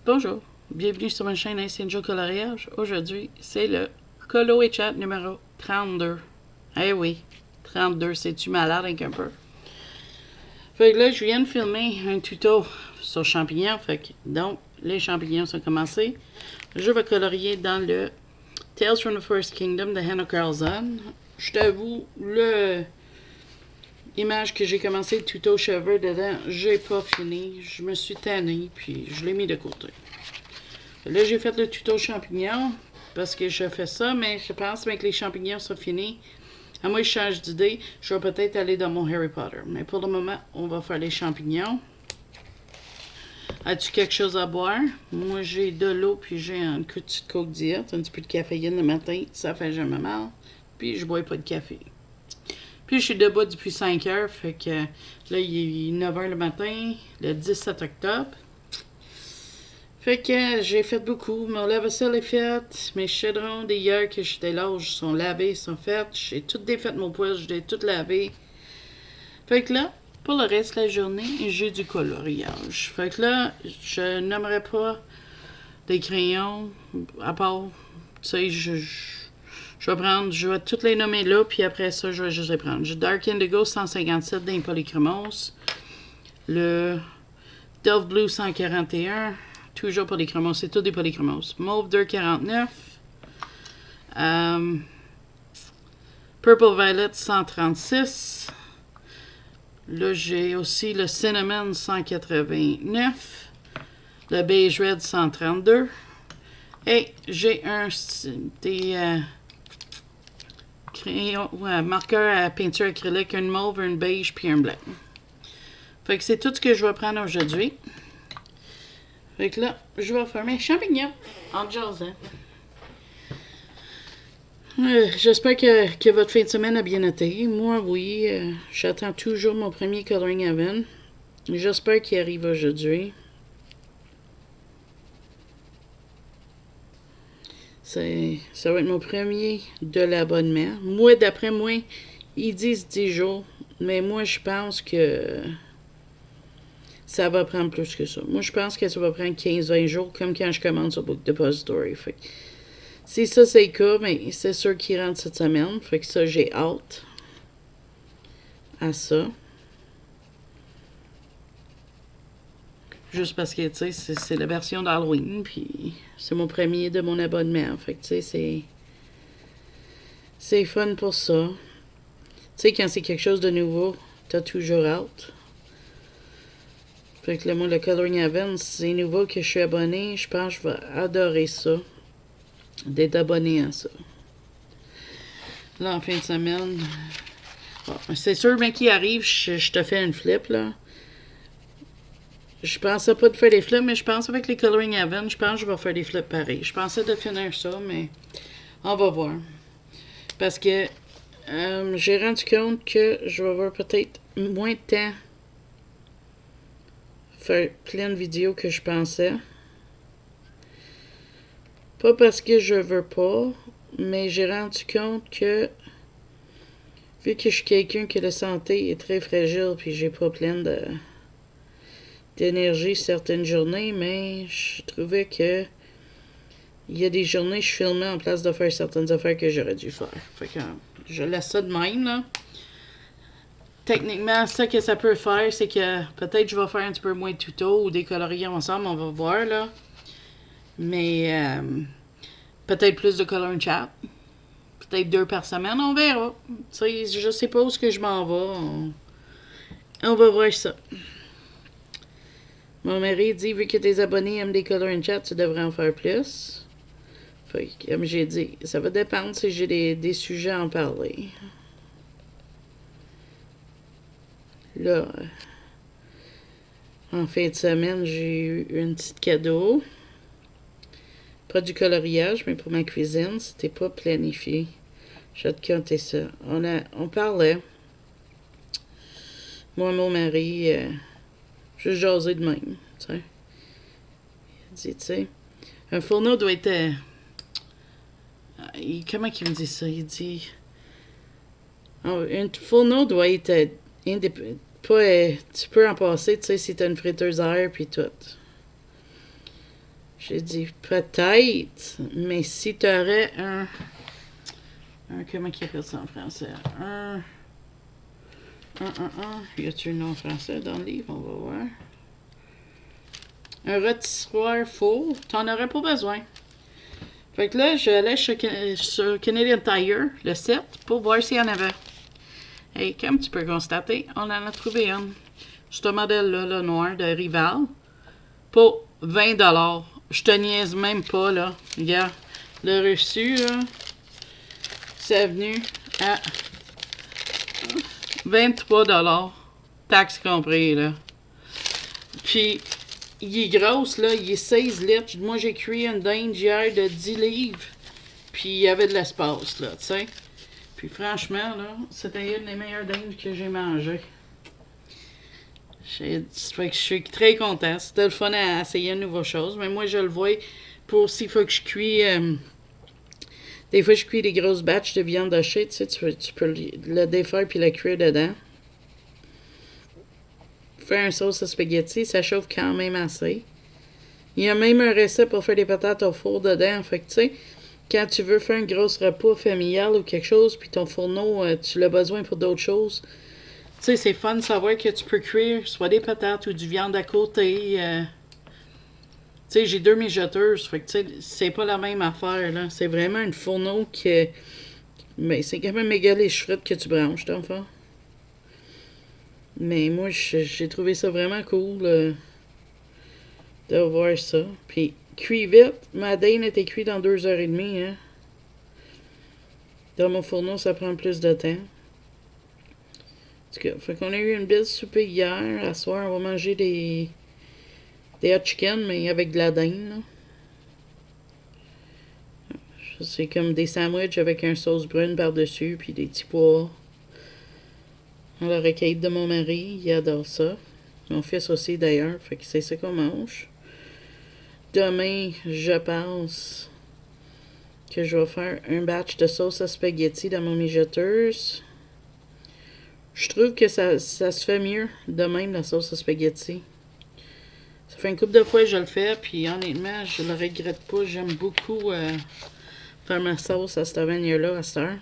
Bonjour, bienvenue sur ma chaîne Joe Coloriage. Aujourd'hui, c'est le Colo et Chat numéro 32. Eh oui, 32, c'est-tu malade un peu? Fait que là, je viens de filmer un tuto sur champignons. Donc, les champignons sont commencés. Je vais colorier dans le Tales from the First Kingdom de Hannah Carlson. Je t'avoue, l'image que j'ai commencé le tuto cheveux dedans, j'ai pas fini. Je me suis tanné, puis je l'ai mis de côté. Là, j'ai fait le tuto champignons parce que je fais ça, mais je pense que les champignons sont finis. À moins que je change d'idée, je vais peut-être aller dans mon Harry Potter. Mais pour le moment, on va faire les champignons. As-tu quelque chose à boire? Moi, j'ai de l'eau, puis j'ai une petite coke diète, un petit peu de caféine le matin. Ça fait jamais mal. Puis, je bois pas de café. Puis, je suis debout depuis 5 heures. Fait que là, il est 9 h le matin, le 17 octobre. Fait que j'ai fait beaucoup. Mon lave-vaisselle est faite. Mes chaudrons d'hier que j'étais là, sont lavés, sont faits. J'ai tout défait mon poêle, je l'ai tout lavé. Fait que là, pour le reste de la journée, j'ai du coloriage. Fait que là, je n'aimerais pas des crayons, à part, tu sais, je vais toutes les nommer là, puis après ça, je vais juste les prendre. J'ai Dark Indigo 157 d'un Polychromos. Le Delve Blue 141. Toujours polychromos, c'est tout des polychromos. Mauve 249. Purple Violet 136. Là, j'ai aussi le Cinnamon 189. Le Beige Red 132. Et j'ai des crayons, marqueurs à peinture acrylique, un mauve, un beige, puis un blanc. Fait que c'est tout ce que je vais prendre aujourd'hui. Fait que là, je vais faire mes champignons en jasant. J'espère que votre fin de semaine a bien été. Moi, oui. J'attends toujours mon premier Coloring Oven. J'espère qu'il arrive aujourd'hui. Ça va être mon premier de l'abonnement. Moi, d'après moi, ils disent 10 jours. Mais moi, je pense que ça va prendre plus que ça. Moi, je pense que ça va prendre 15-20 jours, comme quand je commande sur Book Depository. Fait que, si ça, c'est le cas, mais c'est sûr qu'il rentre cette semaine. Fait que ça, j'ai hâte à ça. Juste parce que, tu sais, c'est la version d'Halloween, puis c'est mon premier de mon abonnement. Fait que, tu sais, c'est fun pour ça. Tu sais, quand c'est quelque chose de nouveau, t'as toujours hâte. Fait que là, moi, le Coloring Oven, c'est nouveau que je suis abonné. Je pense que je vais adorer ça. D'être abonné à ça. Là, en fin de semaine. Bon, c'est sûr, bien qu'il arrive, je te fais une flip, là. Je pensais pas de faire des flips, mais je pense avec les Coloring Oven, je pense que je vais faire des flips pareils. Je pensais de finir ça, mais on va voir. Parce que j'ai rendu compte que je vais avoir peut-être moins de temps faire plein de vidéos que je pensais. Pas parce que je veux pas, mais j'ai rendu compte que vu que je suis quelqu'un que la santé est très fragile, puis j'ai pas plein d'énergie certaines journées, mais je trouvais que il y a des journées je filmais en place de faire certaines affaires que j'aurais dû faire. Fait que je laisse ça de même, là. Techniquement, ça que ça peut faire, c'est que peut-être je vais faire un petit peu moins de tutos ou des coloriers ensemble, on va voir, là. Mais peut-être plus de coloring chat. Peut-être 2 par semaine, on verra. Tu sais, je sais pas où est-ce que je m'en vais. On va voir ça. Mon mari dit, vu que tes abonnés aiment des coloring chat, tu devrais en faire plus. Fait que, comme j'ai dit, ça va dépendre si j'ai des sujets à en parler. Là, en fin de semaine, j'ai eu une petite cadeau. Pas du coloriage, mais pour ma cuisine, c'était pas planifié. Je vais te compter ça. On parlait. Moi, mon mari, juste jaser de même, tu sais. Il dit, tu sais, un fourneau doit être... comment il me dit ça? Il dit... un fourneau doit être pas, tu peux en passer, tu sais, si t'as une friteuse à air puis tout. J'ai dit peut-être, mais si tu aurais comment il appelle ça en français? Y a-tu un nom en français dans le livre? On va voir. Un rôtissoir four, t'en aurais pas besoin. Fait que là, je allais sur Canadian Tire, le site, pour voir s'il y en avait. Et comme tu peux constater, on en a trouvé une. Ce modèle-là, le noir de Rival, pour 20$. Je te niaise même pas, là. Regarde, le reçu, là, c'est venu à 23$. Taxe compris, là. Puis, il est grosse, là. Il est 16 litres. Moi, j'ai cuit une dinde hier de 10 livres. Puis, il y avait de l'espace, là, tu sais. Puis, franchement, là, c'était une des meilleures dindes que j'ai mangées. Fait que je suis très content. C'était le fun à essayer une nouvelle chose. Mais moi, je le vois pour s'il faut que je cuis. Des fois, je cuis des grosses batches de viande hachée. Tu sais, tu peux le défaire puis le cuire dedans. Faire une sauce à spaghetti, ça chauffe quand même assez. Il y a même un recette pour faire des patates au four dedans. Fait que, tu sais, quand tu veux faire un gros repas familial ou quelque chose, puis ton fourneau, tu l'as besoin pour d'autres choses. Tu sais, c'est fun de savoir que tu peux cuire soit des patates ou du viande à côté. Tu sais, j'ai 2 mijoteuses. Fait que, tu sais, c'est pas la même affaire, là. C'est vraiment un fourneau que. Mais c'est quand même égal les frites que tu branches, dans le fond. Mais moi, j'ai trouvé ça vraiment cool de voir ça. Puis, cuit vite. Ma dinde était cuite dans 2h30. Hein. Dans mon fourneau, ça prend plus de temps. En tout cas, fait qu'on a eu une belle souper hier. À soir, on va manger des hot chicken, mais avec de la dinde. Là. C'est comme des sandwichs avec un sauce brune par-dessus, puis des petits pois. La requête de mon mari, il adore ça. Mon fils aussi d'ailleurs, fait que c'est ça qu'on mange. Demain, je pense que je vais faire un batch de sauce à spaghetti dans mon mijoteuse. Je trouve que ça se fait mieux de même, la sauce à spaghetti. Ça fait une couple de fois que je le fais, puis honnêtement, je le regrette pas. J'aime beaucoup faire ma sauce à cette manière-là à cette heure.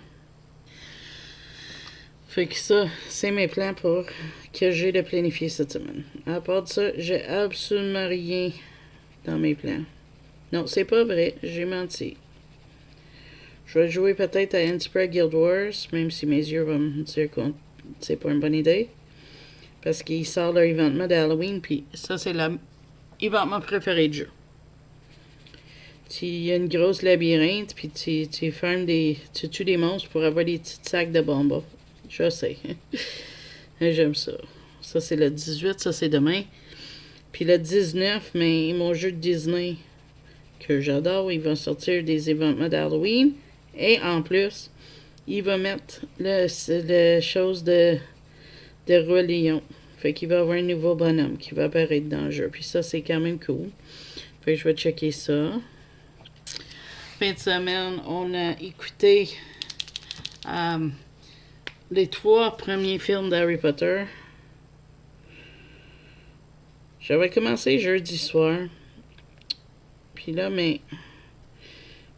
Fait que ça, c'est mes plans pour que j'ai de planifier cette semaine. À part de ça, j'ai absolument rien dans mes plans. Non, c'est pas vrai, j'ai menti. Je vais jouer peut-être à Antiprag Guild Wars, même si mes yeux vont me dire que c'est pas une bonne idée. Parce qu'il sort leur événement d'Halloween, puis ça, c'est l'événement préféré du jeu. Il y a une grosse labyrinthe, puis tu fermes tu tues des monstres pour avoir des petits sacs de bonbons. Je sais. J'aime ça. Ça, c'est le 18, ça, c'est demain. Puis le 19, mais mon jeu de Disney, que j'adore, il va sortir des événements d'Halloween. Et en plus, il va mettre le chose de Roi Lion. Fait qu'il va avoir un nouveau bonhomme qui va apparaître dans le jeu. Puis ça, c'est quand même cool. Fait que je vais checker ça. Fin de semaine, on a écouté les 3 premiers films d'Harry Potter. J'avais commencé jeudi soir. Puis là, mais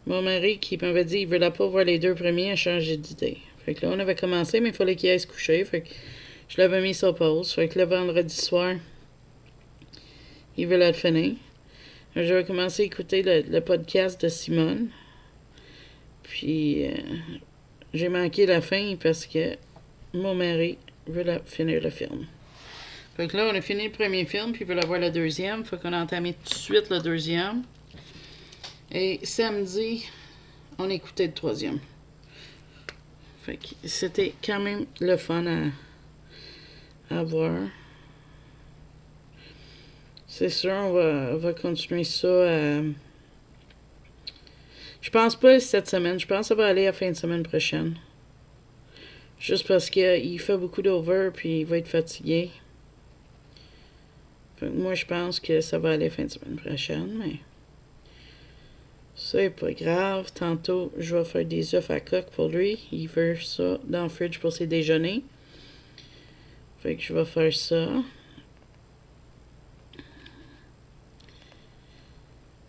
mon mari qui m'avait dit qu'il ne voulait pas voir les 2 premiers a changé d'idée. Fait que là, on avait commencé, mais il fallait qu'il aille se coucher. Fait que je l'avais mis sur pause. Fait que le vendredi soir, il voulait le finir. J'avais commencé à écouter le podcast de Simone. Puis j'ai manqué la fin parce que mon mari veut finir le film. Fait que là, on a fini le premier film, puis il veut voir le deuxième. Fait qu'on a entamé tout de suite le deuxième. Et samedi, on a écouté le troisième. Fait que c'était quand même le fun à voir. C'est sûr, on va continuer ça. Je pense pas cette semaine. Je pense que ça va aller à la fin de semaine prochaine. Juste parce qu'il fait beaucoup d'over, puis il va être fatigué. Fait que moi, je pense que ça va aller à la fin de semaine prochaine, mais c'est pas grave. Tantôt, je vais faire des œufs à coque pour lui. Il veut ça dans le fridge pour ses déjeuners. Fait que je vais faire ça.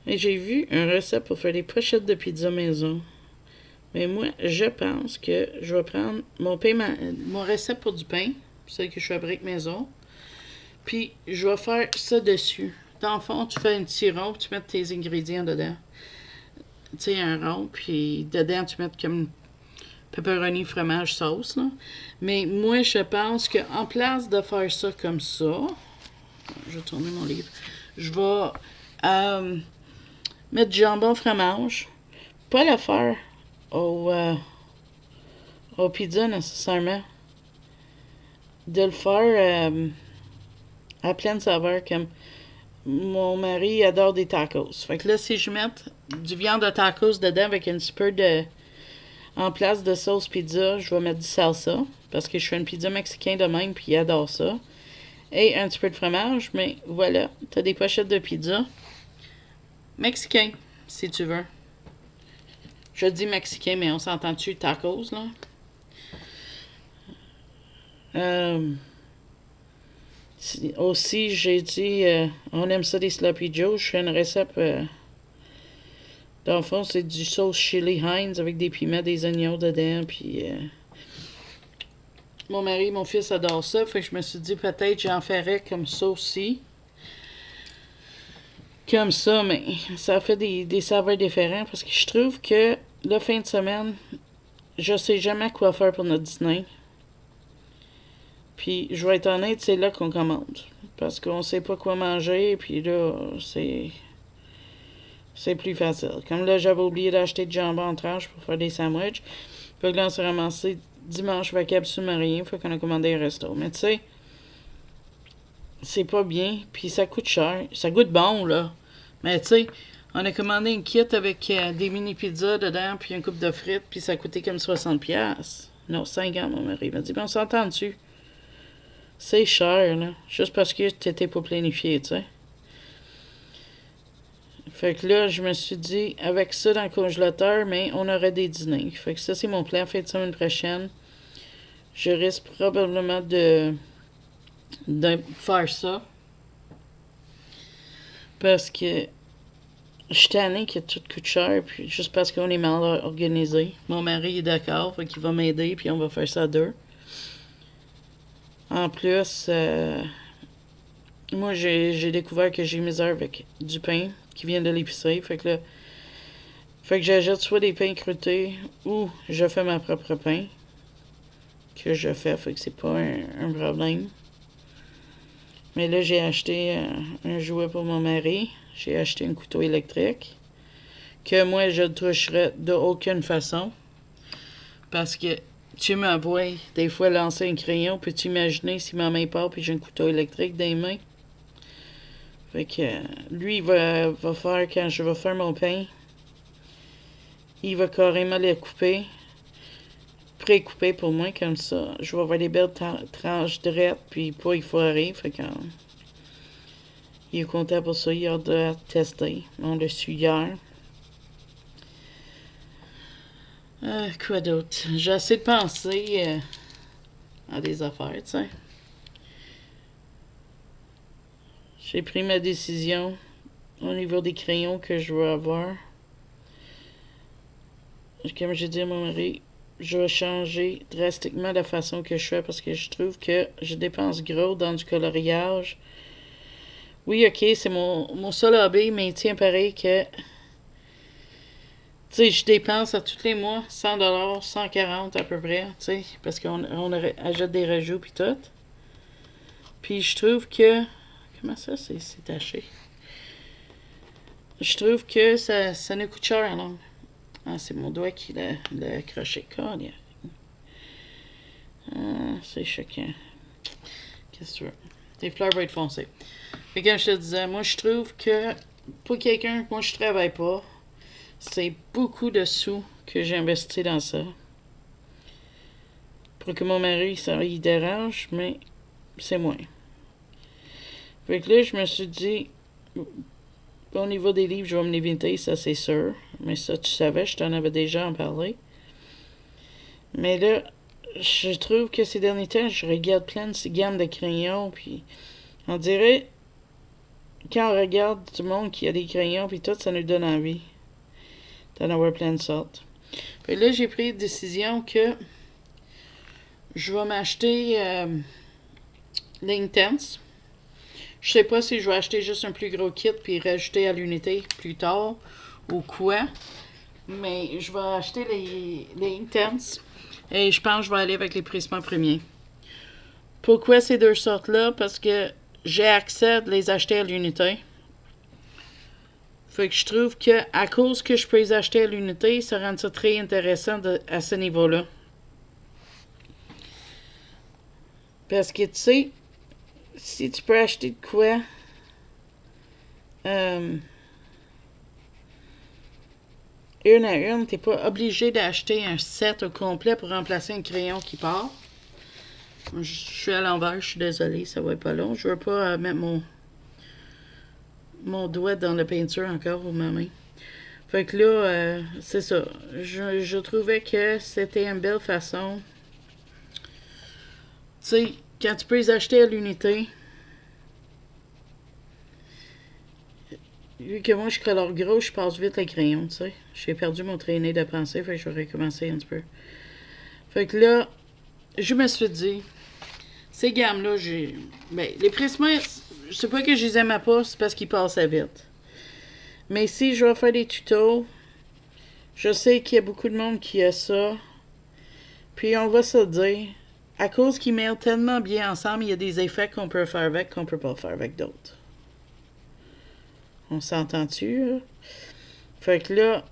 Et j'ai vu un recette pour faire des pochettes de pizza maison. Mais moi, je pense que je vais prendre mon recette pour du pain, celle que je fabrique maison, puis je vais faire ça dessus. Dans le fond, tu fais un petit rond, puis tu mets tes ingrédients dedans. Tu sais, un rond, puis dedans, tu mets comme pepperoni, fromage, sauce. Là. Mais moi, je pense qu'en place de faire ça comme ça, je vais tourner mon livre, je vais mettre du jambon fromage. Pas le faire au pizza nécessairement. De le faire à pleine saveur comme mon mari adore des tacos. Fait que là, si je mets du viande de tacos dedans avec un petit peu de... En place de sauce pizza, je vais mettre du salsa. Parce que je fais une pizza mexicaine de même, puis il adore ça. Et un petit peu de fromage, mais voilà. T'as des pochettes de pizza. Mexicain, si tu veux. Je dis mexicain, mais on s'entend-tu tacos, là? Aussi, j'ai dit, on aime ça des sloppy joe. Je fais une recette... dans le fond, c'est du sauce chili Heinz avec des piments, des oignons dedans, puis... mon mari et mon fils adorent ça, fait que je me suis dit peut-être j'en ferais comme ça aussi. Comme ça, mais ça fait des saveurs différents parce que je trouve que la fin de semaine, je sais jamais quoi faire pour notre dîner. Puis, je vais être honnête, c'est là qu'on commande. Parce qu'on sait pas quoi manger, puis là, c'est plus facile. Comme là, j'avais oublié d'acheter du jambon en tranches pour faire des sandwichs. Fait que là, on s'est ramassé dimanche avec absolument rien. Fait qu'on a commandé un resto. Mais tu sais, c'est pas bien, puis ça coûte cher. Ça goûte bon, là. Mais tu sais, on a commandé une kit avec des mini pizzas dedans, puis un coupe de frites, puis ça a coûté comme 60$. Non, 50$, mon mari m'a dit. Ben, on s'entend dessus. C'est cher, là. Juste parce que t'étais pas planifié, tu sais. Fait que là, je me suis dit, avec ça dans le congélateur, mais on aurait des dîners. Fait que ça, c'est mon plan fin de semaine prochaine. Je risque probablement de faire ça. Parce que je suis tannée que tout coûte cher, puis juste parce qu'on est mal organisé. Mon mari est d'accord, fait qu'il va m'aider, puis on va faire ça à deux. En plus, moi, j'ai découvert que j'ai misère avec du pain qui vient de l'épicerie. Fait que j'achète soit des pains croûtés ou je fais ma propre pain. Que je fais, fait que c'est pas un problème. Mais là, j'ai acheté un jouet pour mon mari. J'ai acheté un couteau électrique. Que moi, je ne toucherais d'aucune façon. Parce que tu me vois des fois lancer un crayon. Peux-tu imaginer si ma main part puis j'ai un couteau électrique dans les mains? Fait que lui, il va faire quand je vais faire mon pain. Il va carrément les couper. Pré-couper pour moi, comme ça. Je vais avoir des belles tranches drettes, puis pas effoirées. Fait que... il est content pour ça. Il a hâte de tester. On l'a su hier. Quoi d'autre? J'ai assez de penser à des affaires, tu sais. J'ai pris ma décision au niveau des crayons que je veux avoir. Comme j'ai dit à mon mari, je vais changer drastiquement la façon que je fais parce que je trouve que je dépense gros dans du coloriage. Oui, ok, c'est mon seul hobby, mais tiens, pareil que... tu sais, je dépense à tous les mois 100$, 140$ à peu près, tu sais, parce qu'on achète des rajouts puis tout. Puis je trouve que... Comment ça, c'est taché? Je trouve que ça nous coûte cher, alors. Ah, c'est mon doigt qui l'a accroché. C'est choquant. Qu'est-ce que tu veux? Tes fleurs vont être foncées. Et comme je te disais, moi, je trouve que pour quelqu'un, moi, je travaille pas, c'est beaucoup de sous que j'ai investi dans ça. Pour que mon mari, ça il dérange, mais c'est moins. Fait que là, je me suis dit, au niveau des livres, je vais me limiter, ça c'est sûr. Mais ça, tu savais, je t'en avais déjà en parlé. Mais là, je trouve que ces derniers temps, je regarde plein de ces gammes de crayons, puis on dirait quand on regarde du monde qui a des crayons puis tout, ça nous donne envie d'en avoir plein de sortes. Fait là, j'ai pris la décision que je vais m'acheter l'Inktense. Je sais pas si je vais acheter juste un plus gros kit puis rajouter à l'unité plus tard ou quoi. Mais je vais acheter les Inktense et je pense que je vais aller avec les Prisma premiers. Pourquoi ces deux sortes-là? Parce que j'ai accès de les acheter à l'unité. Fait que je trouve que à cause que je peux les acheter à l'unité, ça rend ça très intéressant à ce niveau-là. Parce que tu sais, si tu peux acheter de quoi, une à une, t'es pas obligé d'acheter un set au complet pour remplacer un crayon qui part. Je suis à l'envers, je suis désolée, ça va être pas long. Je veux pas mettre mon doigt dans la peinture encore ou ma main. Fait que là, c'est ça. Je trouvais que c'était une belle façon. Tu sais, quand tu peux les acheter à l'unité, vu que moi je colore gros, je passe vite les crayons, tu sais. J'ai perdu mon traîné de pensée, fait que je vais recommencer un petit peu. Fait que là, je me suis dit, ces gammes-là, les Prisma, je sais pas que je les aimais pas, c'est parce qu'ils passaient vite. Mais si je vais faire des tutos, je sais qu'il y a beaucoup de monde qui a ça. Puis on va se dire, à cause qu'ils mêlent tellement bien ensemble, il y a des effets qu'on peut faire avec, qu'on peut pas faire avec d'autres. On s'entend-tu, là? Fait que là,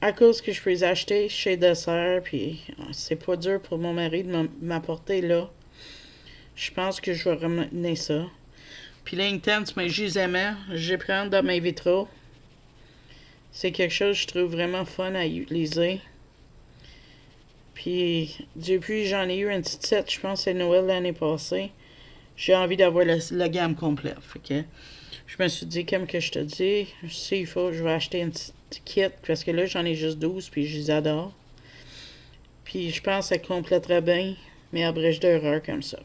à cause que je peux les acheter chez Dessert, puis c'est pas dur pour mon mari de m'apporter là, je pense que je vais ramener ça. Puis l'Inktense, mais je les aimais. Je les prends dans mes vitraux. C'est quelque chose que je trouve vraiment fun à utiliser. Puis depuis j'en ai eu un petit set, je pense que c'est Noël l'année passée. J'ai envie d'avoir la gamme complète. Fait que je me suis dit, comme que je te dis, s'il faut, je vais acheter un petit kit. Parce que là, j'en ai juste 12, puis je les adore. Puis je pense que ça compléterait bien mes abrèges d'erreur comme ça.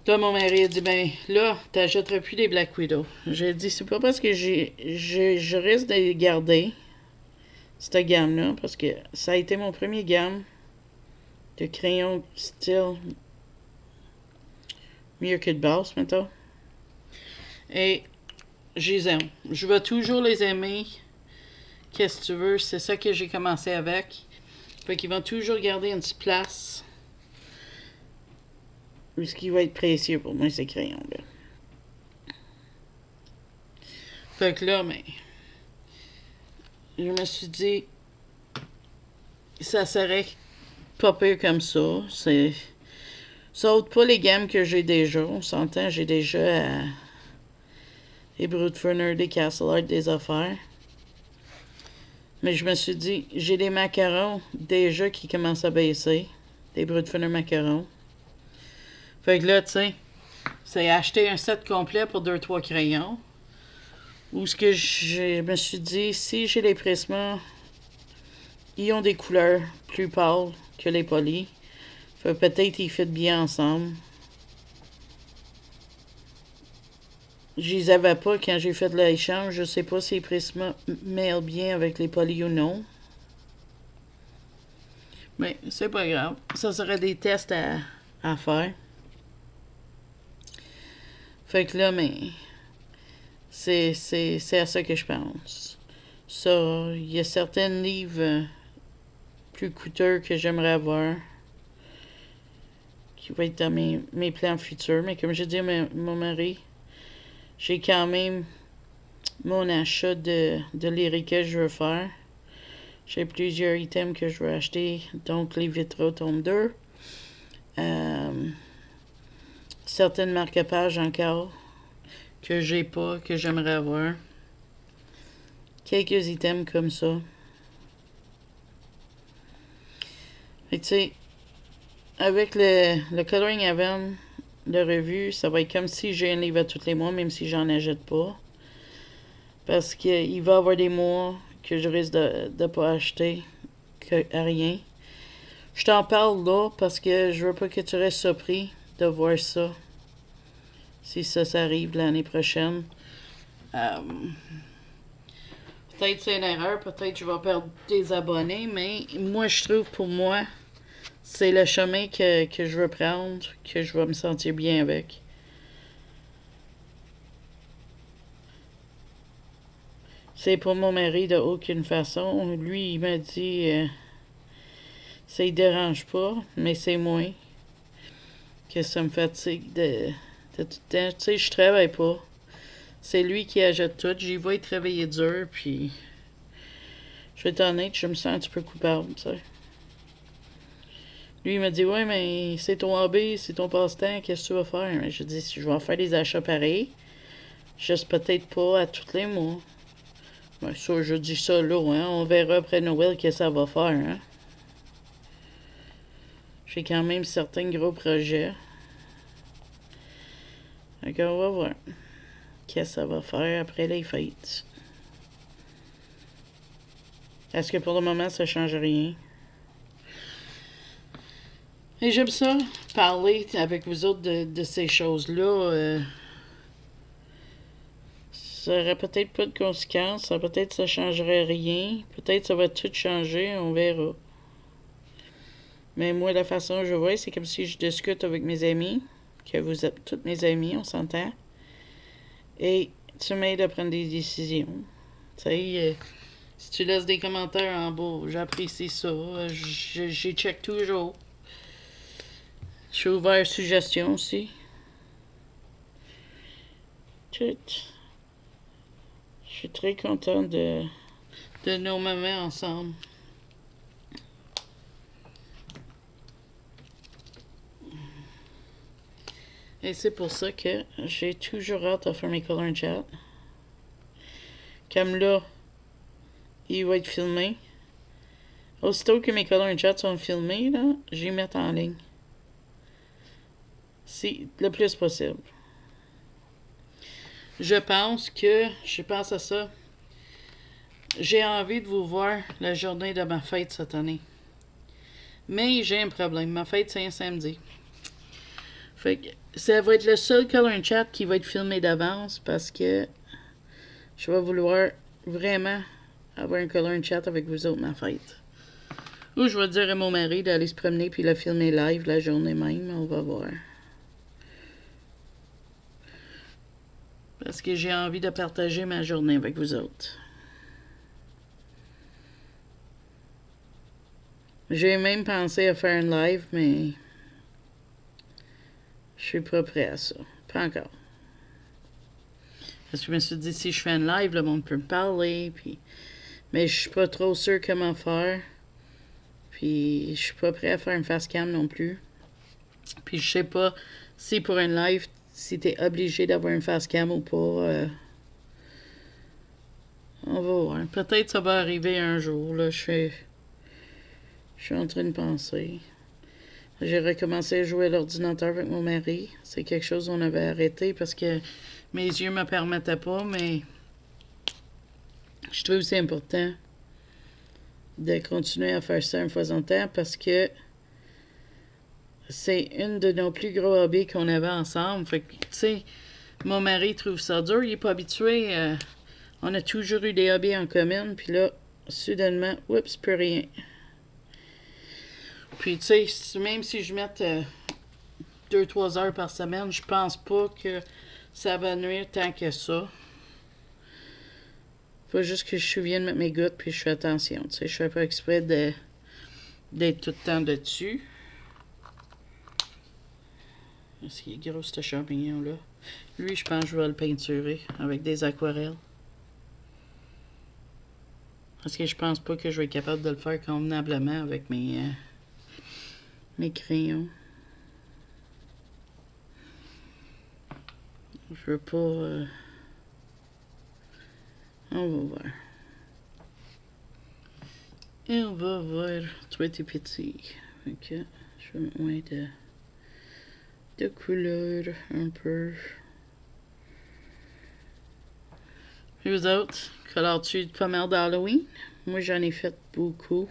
Là, mon mari a dit, ben là, t'achèteras plus des Black Widow. J'ai dit, c'est pas parce que je risque de les garder, cette gamme-là, parce que ça a été mon premier gamme de crayon style mieux que de base, mettons. Et je les aime. Je vais toujours les aimer. Qu'est-ce que tu veux? C'est ça que j'ai commencé avec. Fait qu'ils vont toujours garder une petite place. Ce qui va être précieux pour moi, ces crayons-là. Fait que là, mais je me suis dit, ça serait pas pire comme ça. Ça ôte pas les gammes que j'ai déjà. On s'entend, j'ai déjà des Broodfurner, des Castle Art, des affaires. Mais je me suis dit, j'ai des macarons déjà qui commencent à baisser. Des Broodfurner macarons. Fait que là, tu sais, c'est acheter un set complet pour 2-3 crayons. Ou ce que je me suis dit, si j'ai les Prisma, ils ont des couleurs plus pâles que les polis. Fait peut-être qu'ils fit bien ensemble. Je les avais pas quand j'ai fait l'échange. Je sais pas si les Prisma mêlent bien avec les polis ou non. Mais c'est pas grave. Ça serait des tests à faire. Fait que là, mais c'est à ça que je pense. Ça, il y a certains livres plus coûteux que j'aimerais avoir qui vont être dans mes plans futurs. Mais comme je dis à mon mari, j'ai quand même mon achat de lyrica que je veux faire. J'ai plusieurs items que je veux acheter, donc les vitraux tome 2. Certaines marque-pages encore que j'ai pas, que j'aimerais avoir. Quelques items comme ça. Et tu sais, avec le Coloring Heaven de revue, ça va être comme si j'ai un livre à tous les mois, même si j'en achète pas. Parce qu'il va y avoir des mois que je risque de pas acheter à rien. Je t'en parle là parce que je veux pas que tu restes surpris de voir ça. si ça arrive l'année prochaine. Peut-être c'est une erreur, peut-être je vais perdre des abonnés, mais moi, je trouve pour moi, c'est le chemin que je veux prendre, que je vais me sentir bien avec. C'est pour mon mari de aucune façon. Lui, il m'a dit, ça ne dérange pas, mais c'est moi que ça me fatigue de tout le temps. Tu sais, je travaille pas. C'est lui qui achète tout. J'y vais travailler dur, puis je vais être honnête, je me sens un petit peu coupable, tu sais. Lui, il m'a dit, ouais, mais c'est ton hobby, c'est ton passe-temps, qu'est-ce que tu vas faire? Mais je dis, je vais faire des achats pareils, juste peut-être pas à tous les mois. Ben, ça, je dis ça là, hein, on verra après Noël qu'est-ce que ça va faire, hein. J'ai quand même certains gros projets. Donc, on va voir qu'est-ce que ça va faire après les fêtes. Est-ce que pour le moment, ça change rien? Et j'aime ça, parler avec vous autres de ces choses-là. Ça aurait peut-être pas de conséquences, peut-être ça changerait rien, peut-être ça va tout changer, on verra. Mais moi, la façon dont je vois, c'est comme si je discute avec mes amis, que vous êtes tous mes amis, on s'entend, et tu m'aides à prendre des décisions. Tu sais, si tu laisses des commentaires en bas, j'apprécie ça, j'y check toujours. Je suis ouvert aux suggestions aussi. Tout. Je suis très content de nos moments ensemble. Et c'est pour ça que j'ai toujours hâte de faire mes color chat. Comme là, il va être filmé. Aussitôt que mes color chat sont filmés, là, je les mets en ligne. C'est le plus possible. Je pense à ça. J'ai envie de vous voir la journée de ma fête cette année. Mais j'ai un problème. Ma fête, c'est un samedi. Fait que ça va être le seul color chat qui va être filmé d'avance parce que je vais vouloir vraiment avoir un color chat avec vous autres ma fête. Ou je vais dire à mon mari d'aller se promener puis le filmer live la journée même. On va voir. Parce que j'ai envie de partager ma journée avec vous autres. J'ai même pensé à faire un live, mais je suis pas prêt à ça. Pas encore. Parce que je me suis dit, si je fais un live, le monde peut me parler, puis... Mais je suis pas trop sûr comment faire. Puis je suis pas prêt à faire une face cam non plus. Puis je sais pas si pour un live, si t'es obligé d'avoir une face cam ou pas. On va voir. Peut-être ça va arriver un jour, là. Je suis en train de penser. J'ai recommencé à jouer à l'ordinateur avec mon mari. C'est quelque chose qu'on avait arrêté parce que mes yeux me permettaient pas, mais je trouve que c'est important de continuer à faire ça une fois en temps parce que c'est une de nos plus gros hobbies qu'on avait ensemble. Fait que, tu sais, mon mari trouve ça dur. Il est pas habitué. On a toujours eu des hobbies en commun. Puis là, soudainement, oups, plus rien. Puis, tu sais, même si je mette 2-3 heures par semaine, je pense pas que ça va nuire tant que ça. Faut juste que je me souvienne de mettre mes gouttes puis je fais attention. Tu sais, je fais pas exprès d'être tout le temps dessus. Est-ce qu'il est gros, ce champignon-là? Lui, je pense que je vais le peinturer avec des aquarelles. Parce que je pense pas que je vais être capable de le faire convenablement avec mes crayons. Je veux pas... On va voir. Et on va voir. Toi, t'es petit. Ok. Je vais mettre moins de couleurs un peu. Et vous autres, colores-tu pas mal d'Halloween? Moi, j'en ai fait beaucoup.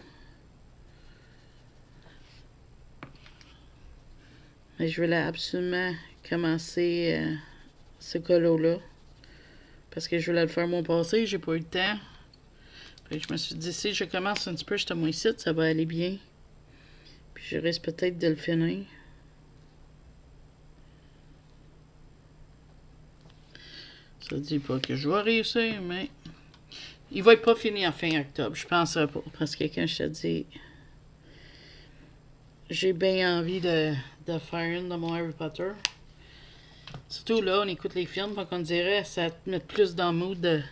Mais je voulais absolument commencer ce colo-là. Parce que je voulais le faire mon passé, j'ai pas eu le temps. Fait que je me suis dit, si je commence un petit peu justement ici, ça va aller bien. Puis je risque peut-être de le finir. Ça dit pas que je vais réussir, mais il va être pas fini en fin octobre. Je penserais pas. Parce que quand je te dis, j'ai bien envie de faire une de mon Harry Potter. Surtout là, on écoute les films, donc on dirait ça te met plus dans le mood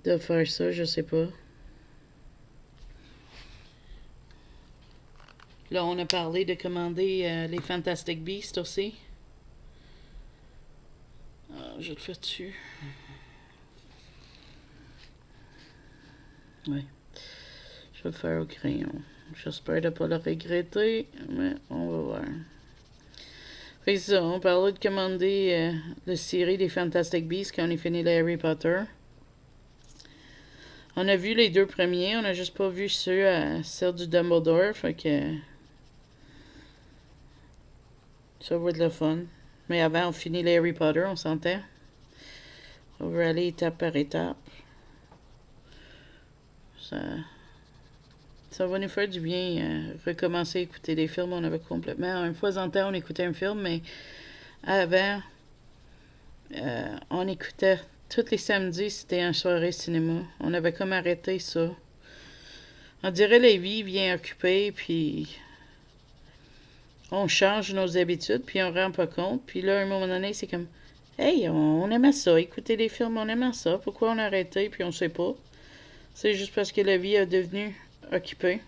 de faire ça, je sais pas. Là, on a parlé de commander les Fantastic Beasts aussi. Ah, je le fais dessus. Oui. Je vais le faire au crayon. J'espère ne pas le regretter, mais on va voir. Fait que ça, on parlait de commander la série des Fantastic Beasts quand on a fini les Harry Potter. On a vu les deux premiers, on n'a juste pas vu ceux du Dumbledore, fait que ça va être le fun. Mais avant, on finit les Harry Potter, on s'entend. On va aller étape par étape. Ça va nous faire du bien recommencer à écouter des films. On avait complètement... Une fois en temps, on écoutait un film, mais avant, on écoutait tous les samedis, c'était une soirée cinéma. On avait comme arrêté ça. On dirait la vie vient occuper, puis on change nos habitudes, puis on ne rend pas compte. Puis là, à un moment donné, c'est comme, hey, on aimait ça, écouter des films, on aimait ça. Pourquoi on a arrêté, puis on sait pas. C'est juste parce que la vie est devenue occupée.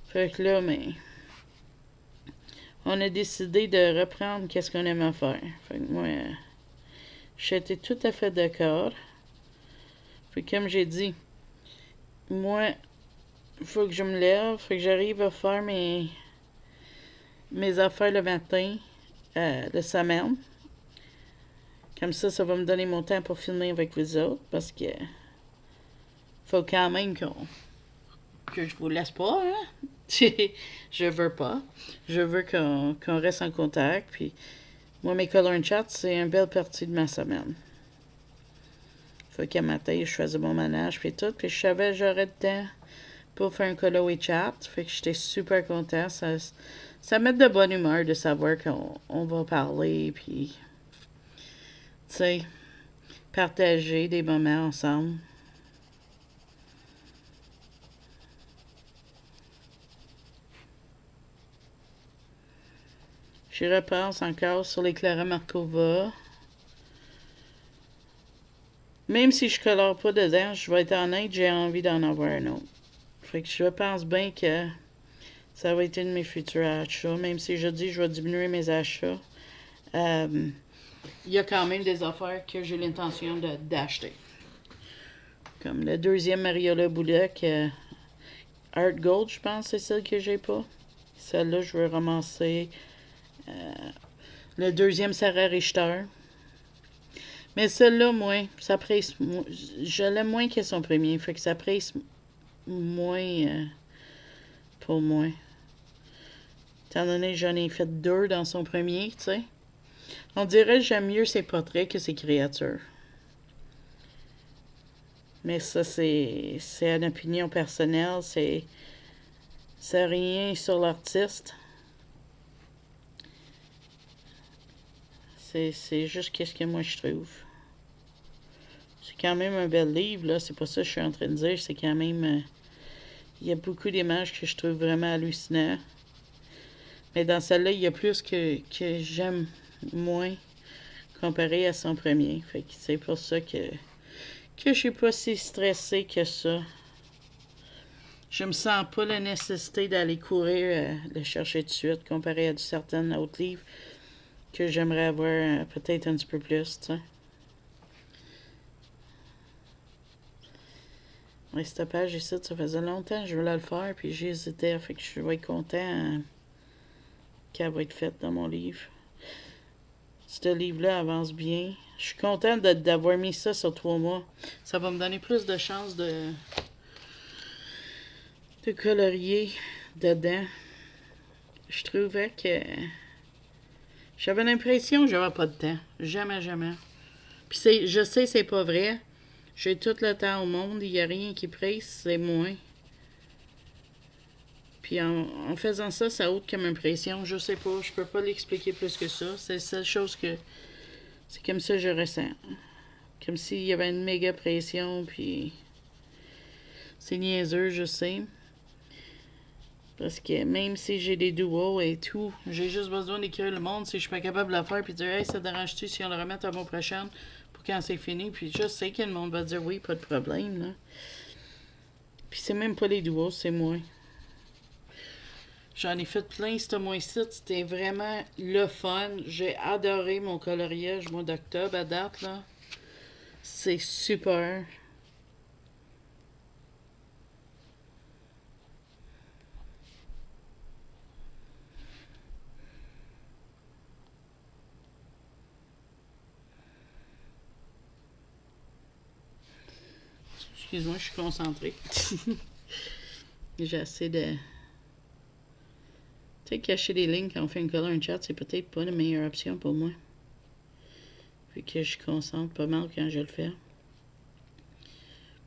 Fait que là, mais on a décidé de reprendre qu'est-ce qu'on aimait faire. Fait que moi, j'étais tout à fait d'accord. Puis comme j'ai dit, moi, il faut que je me lève, faut que j'arrive à faire mes affaires le matin, de semaine. Comme ça va me donner mon temps pour filmer avec vous autres, parce que faut quand même que je vous laisse pas, hein? Je veux pas. Je veux qu'on reste en contact, puis moi, mes color and chat, c'est une belle partie de ma semaine. Fait qu'à matin, je faisais mon ménage, puis tout, puis je savais que j'aurais de temps pour faire un color et chat. Fait que j'étais super content. Ça met de bonne humeur de savoir qu'on va parler, puis, tu sais, partager des moments ensemble. Je repense encore sur les Clara Markova. Même si je colore pas dedans, je vais être honnête, j'ai envie d'en avoir un autre. Fait que je pense bien que ça va être une de mes futurs achats, même si je dis que je vais diminuer mes achats. Il y a quand même des affaires que j'ai l'intention d'acheter. Comme le deuxième Mariola Bullock, Art Gold, je pense, c'est celle que j'ai pas. Celle-là, je veux ramasser. Le deuxième Sarah Richter. Mais celle-là, moi, ça presse. Je l'aime moins que son premier. Fait que ça presse moins pour moi. Étant donné que j'en ai fait deux dans son premier, tu sais. On dirait que j'aime mieux ses portraits que ses créatures. Mais ça, c'est une opinion personnelle. C'est rien sur l'artiste. C'est juste qu'est-ce que moi je trouve. C'est quand même un bel livre, là. C'est pas ça que je suis en train de dire. C'est quand même... il y a beaucoup d'images que je trouve vraiment hallucinantes. Mais dans celle-là, il y a plus que j'aime moins comparé à son premier. Fait que c'est pour ça que je suis pas si stressée que ça. Je me sens pas la nécessité d'aller courir le chercher tout de suite comparé à certains autres livres que j'aimerais avoir peut-être un petit peu plus, tu sais. Ouais, cette page ici, ça faisait longtemps que je voulais le faire, puis j'hésitais, fait que je vais être content qu'elle va être faite dans mon livre. Ce livre-là avance bien. Je suis contente d'avoir mis ça sur 3 mois. Ça va me donner plus de chances de colorier dedans. Je trouvais que J'avais l'impression que j'avais pas de temps. Jamais, jamais. Puis je sais c'est pas vrai. J'ai tout le temps au monde. Il n'y a rien qui presse, c'est moins. Puis en faisant ça, ça ôte comme impression. Je sais pas, je peux pas l'expliquer plus que ça. C'est la seule chose que... C'est comme ça que je ressens. Comme s'il y avait une méga pression, puis... C'est niaiseux, je sais. Parce que même si j'ai des duos et tout, j'ai juste besoin d'écrire le monde si je suis pas capable de le faire, puis dire « Hey, ça te dérange-tu si on le remet à mon prochaine pour quand c'est fini? » Puis je sais que le monde va dire « Oui, pas de problème, là. » Puis c'est même pas les duos, c'est moi. J'en ai fait plein ce mois-ci. C'était vraiment le fun. J'ai adoré mon coloriage, mois d'octobre à date, là. C'est super. Excuse-moi, je suis concentrée. J'essaie de... Tu sais, cacher des lignes quand on fait une color and chat, c'est peut-être pas la meilleure option pour moi. Vu que je concentre pas mal quand je le fais.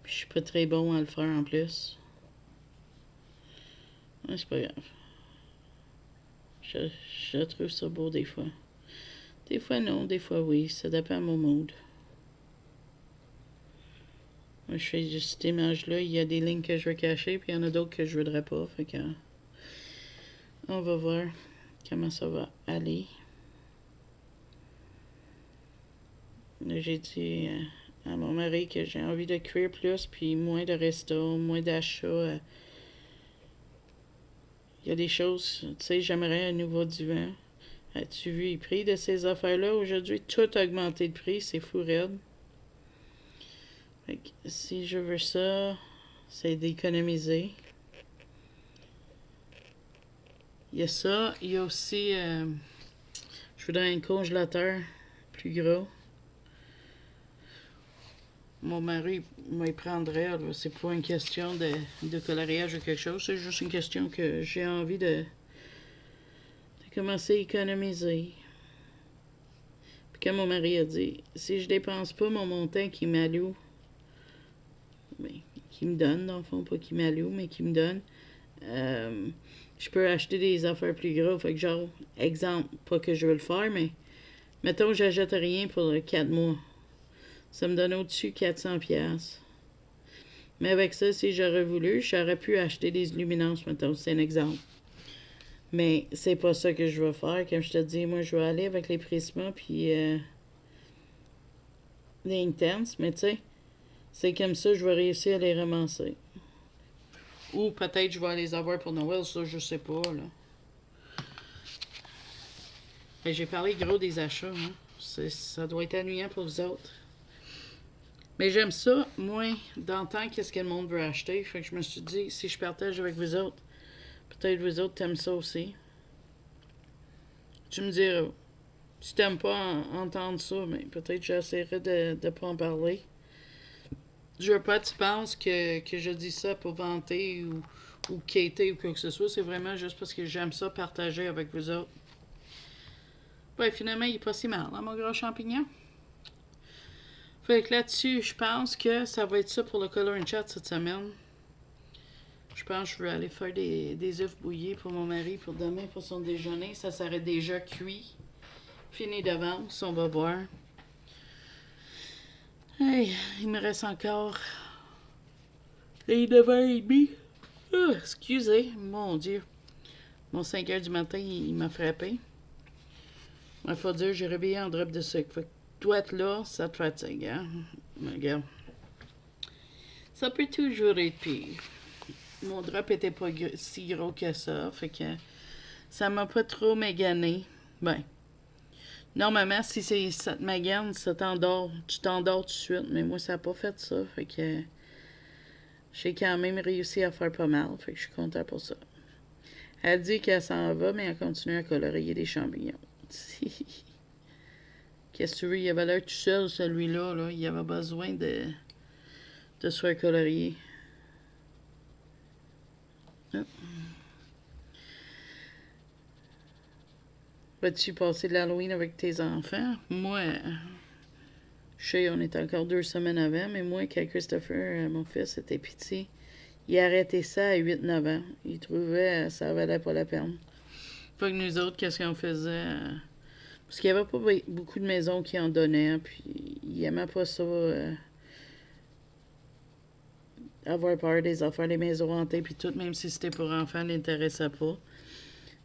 Puis je suis pas très bon à le faire en plus. Ouais, c'est pas grave. Je trouve ça beau des fois. Des fois non, des fois oui. Ça dépend de mon mood. Moi, je fais juste cette image-là. Il y a des lignes que je veux cacher, puis il y en a d'autres que je voudrais pas. Fait que... On va voir comment ça va aller. J'ai dit à mon mari que j'ai envie de cuire plus, puis moins de resto, moins d'achats. Il y a des choses, tu sais, j'aimerais un nouveau divan. As-tu vu le prix de ces affaires-là aujourd'hui? Tout a augmenté de prix, c'est fou raide. Fait que si je veux ça, c'est d'économiser. Il y a ça, il y a aussi, je voudrais un congélateur plus gros. Mon mari me prendrait, c'est pas une question de coloriage ou quelque chose, c'est juste une question que j'ai envie de commencer à économiser. Puis comme mon mari a dit, si je dépense pas mon montant qui m'alloue, ben, qui me donne dans le fond, pas qui m'alloue, mais qui me donne, je peux acheter des affaires plus grosses. Fait que genre, exemple, pas que je veux le faire, mais mettons j'achète rien pour 4 mois. Ça me donne au-dessus 400$. Mais avec ça, si j'aurais voulu, j'aurais pu acheter des luminances, mettons. C'est un exemple. Mais c'est pas ça que je veux faire. Comme je te dis, moi, je vais aller avec les Prisma puis les Intense. Mais tu sais, c'est comme ça que je vais réussir à les ramasser. Ou peut-être je vais les avoir pour Noël, ça, je sais pas, là. J'ai parlé gros des achats, hein. Ça doit être ennuyant pour vous autres. Mais j'aime ça, moi, d'entendre qu'est-ce que le monde veut acheter. Fait que je me suis dit, si je partage avec vous autres, peut-être vous autres t'aimes ça aussi. Tu me diras. Si t'aimes pas entendre ça, mais peut-être j'essaierai de pas en parler. Je veux pas que tu penses que je dis ça pour vanter ou quêter ou quoi que ce soit. C'est vraiment juste parce que j'aime ça partager avec vous autres. Ouais, finalement, il est pas si mal, hein, mon gros champignon? Fait que là-dessus, je pense que ça va être ça pour le Color and Chat cette semaine. Je pense que je vais aller faire des œufs bouillis pour mon mari pour demain pour son déjeuner. Ça serait déjà cuit. Fini d'avance, on va voir. Hey, il me reste encore les 9h30. Oh, excusez, mon Dieu. Mon 5h du matin, il m'a frappé. Il faut dire, j'ai réveillé en drop de sucre. Fait que toi, être là, ça te fatigue, hein? Mais regarde. Ça peut toujours être pire. Mon drop était pas si gros que ça. Fait que ça m'a pas trop magané. Ben, normalement, si ça te magane, ça t'endort. Tu t'endors tout de suite. Mais moi, ça n'a pas fait ça. Fait que j'ai quand même réussi à faire pas mal. Fait que je suis content pour ça. Elle dit qu'elle s'en va, mais elle continue à colorier des champignons. Qu'est-ce que tu veux? Il avait l'air tout seul, celui-là. Là. Il avait besoin de se faire colorier. Oh. Vas-tu passer de l'Halloween avec tes enfants? Moi, je sais, on est encore 2 semaines avant, mais moi, quand Christopher, mon fils, était petit, il a arrêté ça à 8-9 ans. Il trouvait que ça valait pas la peine. Fait que nous autres, qu'est-ce qu'on faisait? Parce qu'il n'y avait pas beaucoup de maisons qui en donnaient, puis il aimait pas ça, avoir peur des affaires, les maisons hantées, puis tout, même si c'était pour enfants, l'intéressait pas.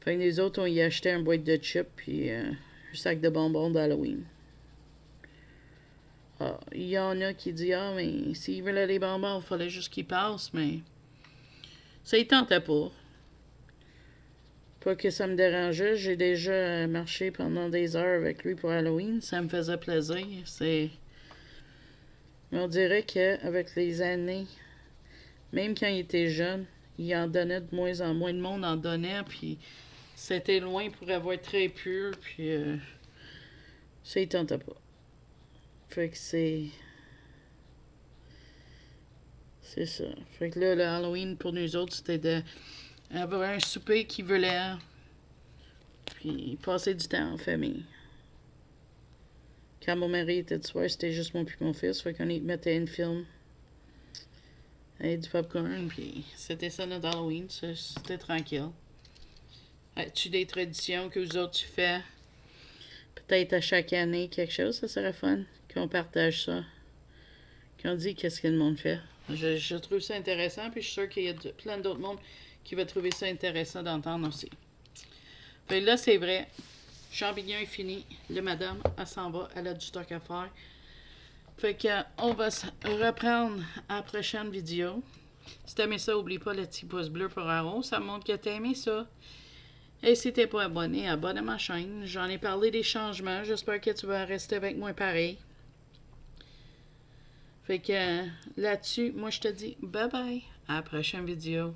Fait que nous autres, on y achetait un boîte de chips, puis un sac de bonbons d'Halloween. Ah, il y en a qui disent, ah, mais s'ils veulent les bonbons, il fallait juste qu'ils passent, mais ça y tentait pas. Pas que ça me dérangeait, j'ai déjà marché pendant des heures avec lui pour Halloween, ça me faisait plaisir. On dirait qu'avec les années, même quand il était jeune, il en donnait de moins en moins, de monde en donnait, puis c'était loin pour avoir très pur, puis ça y tentait pas. Fait que c'est ça. Fait que là, le Halloween pour nous autres, c'était d'avoir un souper qui voulait, puis passer du temps en famille. Quand mon mari était de soir, c'était juste moi puis mon fils, fait qu'on y mettait une film. Et du popcorn, puis c'était ça notre Halloween, c'était tranquille. As-tu des traditions que vous autres tu fais? Peut-être à chaque année quelque chose, ça serait fun qu'on partage ça. Qu'on dit qu'est-ce que le monde fait. Je trouve ça intéressant, puis je suis sûre qu'il y a plein d'autres mondes qui va trouver ça intéressant d'entendre aussi. Fait là, c'est vrai. Champignon est fini. Le madame, elle s'en va. Elle a du stock à faire. Fait que on va se reprendre à la prochaine vidéo. Si t'as aimé ça, oublie pas le petit pouce bleu pour un rond. Ça montre que t'as aimé ça. Et si t'es pas abonné, abonne à ma chaîne. J'en ai parlé des changements. J'espère que tu vas rester avec moi pareil. Fait que là-dessus, moi je te dis bye bye. À la prochaine vidéo.